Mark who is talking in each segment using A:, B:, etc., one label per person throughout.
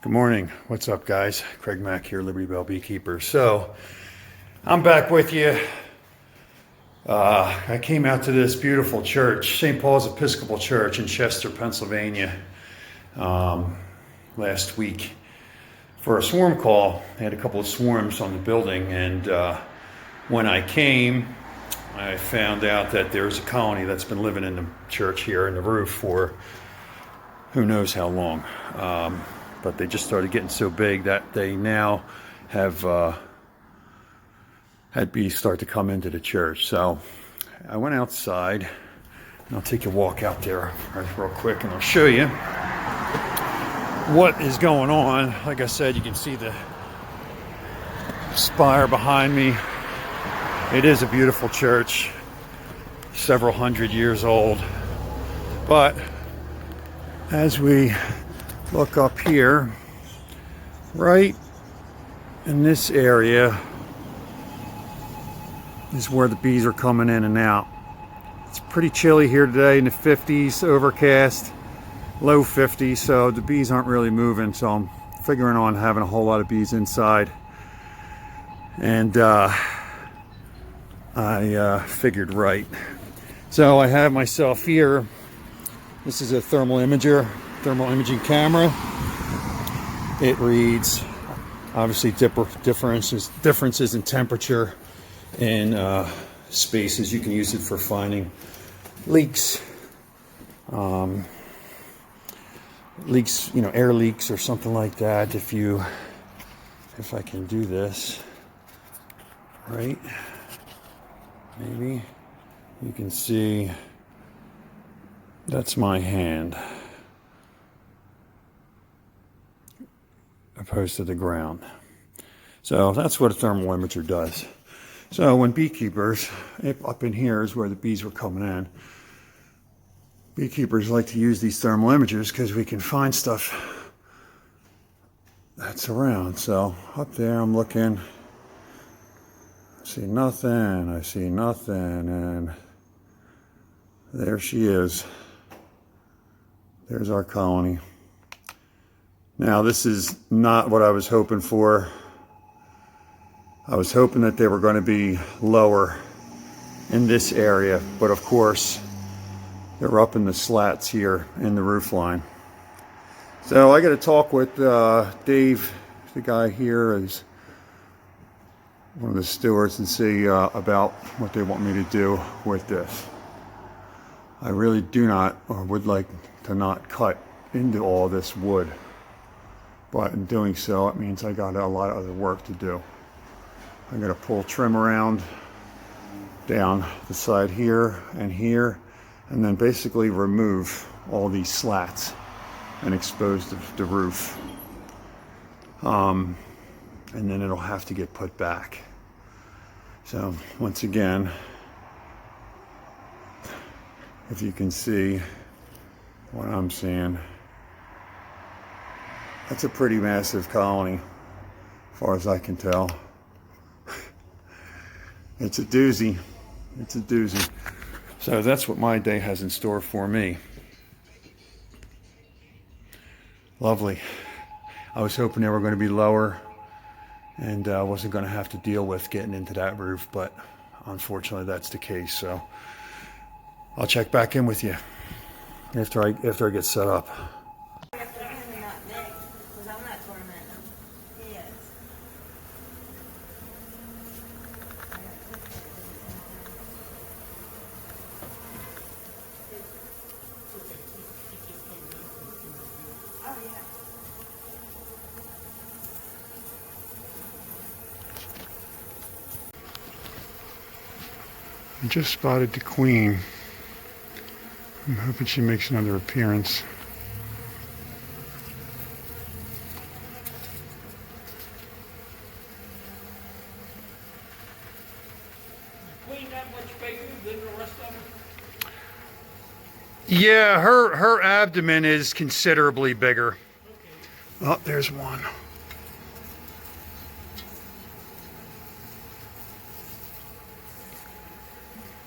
A: Good morning. What's up, guys? Craig Mack here, Liberty Bell Beekeeper. So, I'm back with you. I came out to this beautiful church, St. Paul's Episcopal Church in Chester, Pennsylvania, last week for a swarm call. I had a couple of swarms on the building, and when I came, I found out that there's a colony that's been living in the church here in the roof for who knows how long. But they just started getting so big that they now have had bees start to come into the church. So I went outside, and I'll take a walk out there real quick, and I'll show you what is going on. Like I said, you can see the spire behind me. It is a beautiful church, several hundred years old. But as we look up here, right in this area is where the bees are coming in and out. It's pretty chilly here today, in the 50s, overcast, low 50s, so the bees aren't really moving, so I'm figuring on having a whole lot of bees inside. And I figured right. So I have myself here. This is a thermal imaging camera. It reads obviously differences in temperature and spaces. You can use it for finding leaks, air leaks or something like that. If I can do this right, maybe you can see that's my hand opposed to the ground. So that's what a thermal imager does. So when beekeepers, up in here is where the bees were coming in. Beekeepers like to use these thermal imagers because we can find stuff that's around. So up there I'm looking, I see nothing, and there she is. There's our colony. Now, this is not what I was hoping for. I was hoping that they were going to be lower in this area, but of course, they're up in the slats here in the roof line. So I got to talk with Dave, the guy here is one of the stewards, and see about what they want me to do with this. I really do not, or would like to not cut into all this wood. But in doing so, it means I got a lot of other work to do. I got to pull trim around down the side here, and then basically remove all these slats and expose the roof. And then it'll have to get put back. So once again, if you can see what I'm seeing, that's a pretty massive colony, as far as I can tell. It's a doozy. It's a doozy. So that's what my day has in store for me. Lovely. I was hoping they were going to be lower, and I wasn't going to have to deal with getting into that roof, but unfortunately that's the case. So I'll check back in with you after I get set up. I just spotted the queen. I'm hoping she makes another appearance.
B: The queen that much bigger than the rest of them?
A: Yeah, her abdomen is considerably bigger.
B: Okay.
A: Oh, there's one.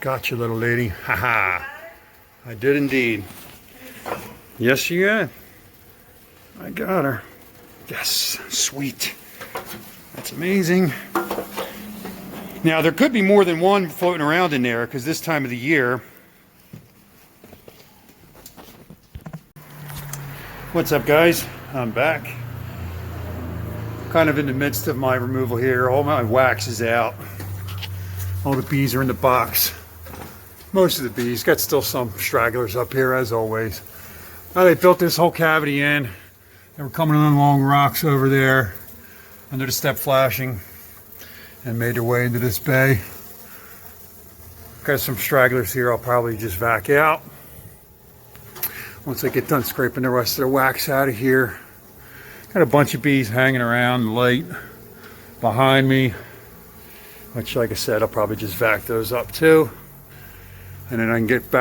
A: Gotcha, little lady. Haha. I did indeed. Yes, you got. I got her. Yes, sweet. That's amazing. Now, there could be more than one floating around in there because this time of the year. What's up, guys? I'm back. Kind of in the midst of my removal here. All my wax is out. All the bees are in the box. Most of the bees. Got still some stragglers up here, as always. Now, they built this whole cavity in. They were coming on long rocks over there under the step flashing and made their way into this bay. Got some stragglers here I'll probably just vac out once I get done scraping the rest of the wax out of here. Got a bunch of bees hanging around light behind me, which, like I said, I'll probably just vac those up too. And then I can get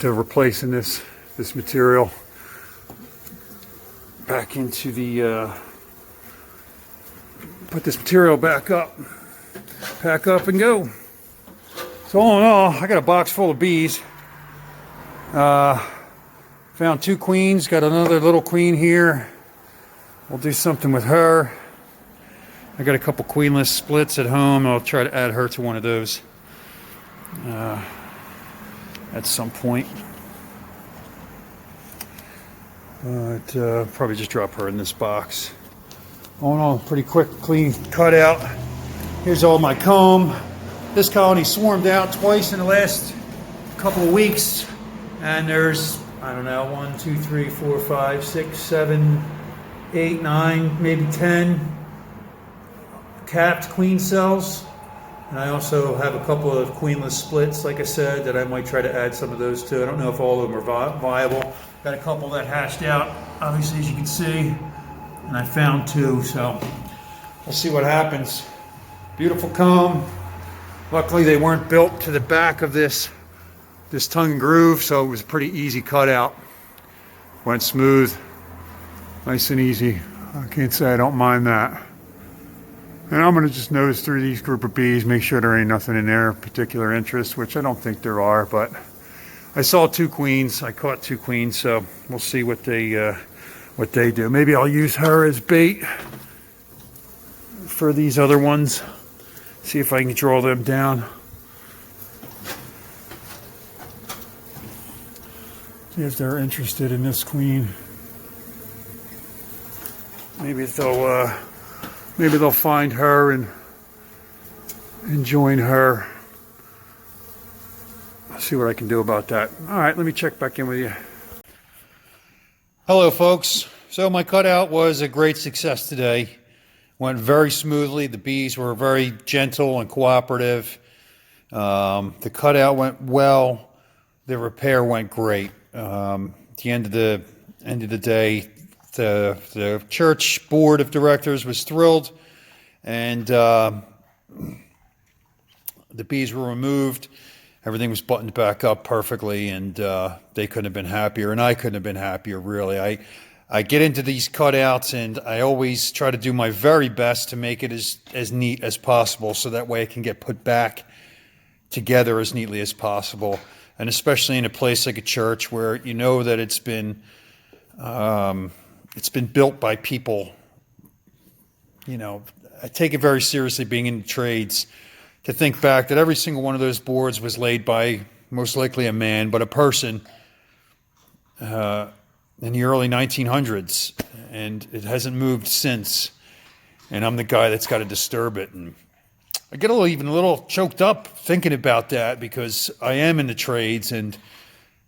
A: to replacing this material back into the put this material back up, pack up and go. So all in all, I got a box full of bees. Found 2 queens, got another little queen here. We'll do something with her. I got a couple queenless splits at home. I'll try to add her to one of those at some point. But probably just drop her in this box. All in all, pretty quick, clean cutout. Here's all my comb. This colony swarmed out twice in the last couple of weeks. And there's, I don't know, 1, 2, 3, 4, 5, 6, 7, 8, 9, maybe 10 capped queen cells. And I also have a couple of queenless splits, like I said, that I might try to add some of those to. I don't know if all of them are viable. Got a couple that hatched out, obviously, as you can see. And I found 2, so we'll see what happens. Beautiful comb. Luckily, they weren't built to the back of this tongue and groove, so it was a pretty easy cutout. Went smooth, nice and easy. I can't say I don't mind that. And I'm going to just nose through these group of bees, make sure there ain't nothing in there of particular interest, which I don't think there are, but I saw 2 queens. I caught 2 queens, so we'll see what they do. Maybe I'll use her as bait for these other ones. See if I can draw them down. See if they're interested in this queen. Maybe they'll find her and join her. I'll see what I can do about that. All right, let me check back in with you. Hello, folks. So my cutout was a great success today. Went very smoothly. The bees were very gentle and cooperative. The cutout went well. The repair went great. At the end of the day, the church board of directors was thrilled, and the bees were removed. Everything was buttoned back up perfectly, and they couldn't have been happier, and I couldn't have been happier, really. I get into these cutouts, and I always try to do my very best to make it as neat as possible, so that way it can get put back together as neatly as possible. And especially in a place like a church where you know that it's been built by people. You know, I take it very seriously, being in the trades, to think back that every single one of those boards was laid by most likely a man, but a person in the early 1900s, and it hasn't moved since. And I'm the guy that's got to disturb it. And I get even a little choked up thinking about that, because I am in the trades and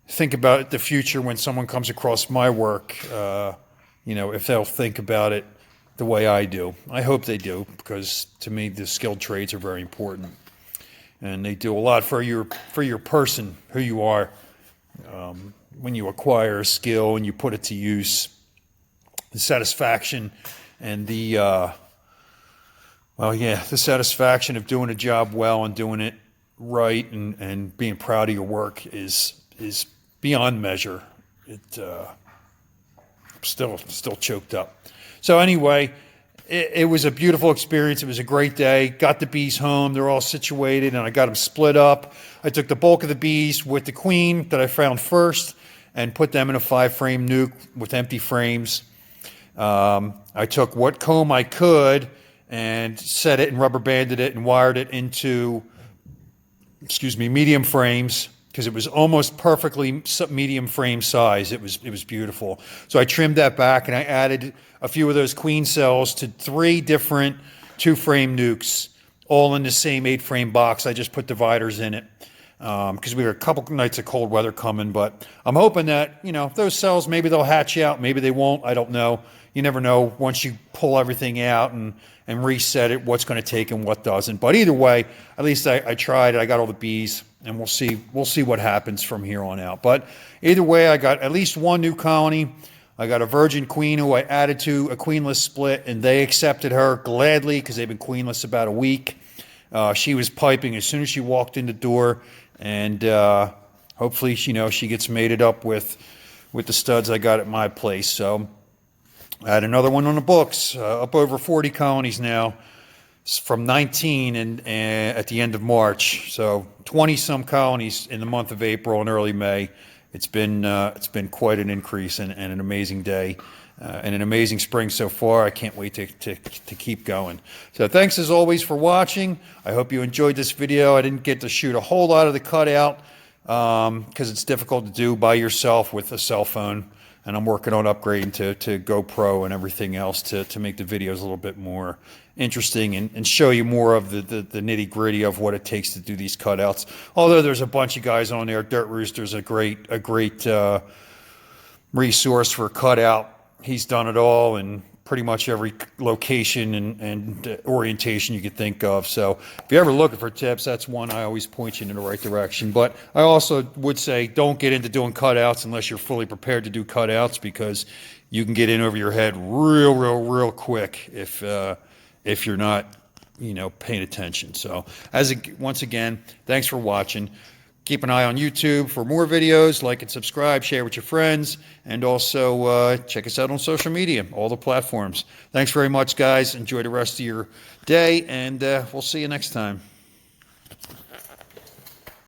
A: think about the future when someone comes across my work, if they'll think about it the way I do. I hope they do, because to me the skilled trades are very important, and they do a lot for your person, who you are, when you acquire a skill and you put it to use. The satisfaction and the satisfaction of doing a job well and doing it right, and being proud of your work is beyond measure. Still choked up. So anyway, it was a beautiful experience. It was a great day. Got the bees home. They're all situated, and I got them split up. I took the bulk of the bees with the queen that I found first and put them in a 5-frame nuke with empty frames. I took what comb I could and set it and rubber banded it and wired it into, medium frames, because it was almost perfectly medium frame size. It was beautiful. So I trimmed that back and I added a few of those queen cells to 3 different 2-frame nukes, all in the same 8-frame box. I just put dividers in it because we were a couple nights of cold weather coming. But I'm hoping that, those cells, maybe they'll hatch out, maybe they won't. I don't know. You never know once you pull everything out and reset it, what's going to take and what doesn't. But either way, at least I tried it. I got all the bees, and we'll see what happens from here on out. But either way, I got at least 1 new colony. I got a virgin queen who I added to a queenless split, and they accepted her gladly because they've been queenless about a week. She was piping as soon as she walked in the door, and hopefully, she gets mated up with the studs I got at my place. So I had another one on the books, up over 40 colonies now, from 19 and at the end of March. So 20-some colonies in the month of April and early May. It's been quite an increase and an amazing day and an amazing spring so far. I can't wait to keep going. So thanks as always for watching. I hope you enjoyed this video. I didn't get to shoot a whole lot of the cutout because it's difficult to do by yourself with a cell phone. And I'm working on upgrading to GoPro and everything else to make the videos a little bit more interesting and show you more of the nitty gritty of what it takes to do these cutouts. Although there's a bunch of guys on there. Dirt Rooster's a great resource for cutout. He's done it all in pretty much every location and orientation you could think of. So if you're ever looking for tips, that's one I always point you in the right direction. But I also would say don't get into doing cutouts unless you're fully prepared to do cutouts, because you can get in over your head real quick if you're not, paying attention. So once again, thanks for watching. Keep an eye on YouTube for more videos. Like and subscribe, share with your friends, and also check us out on social media, all the platforms. Thanks very much, guys. Enjoy the rest of your day, and we'll see you next time.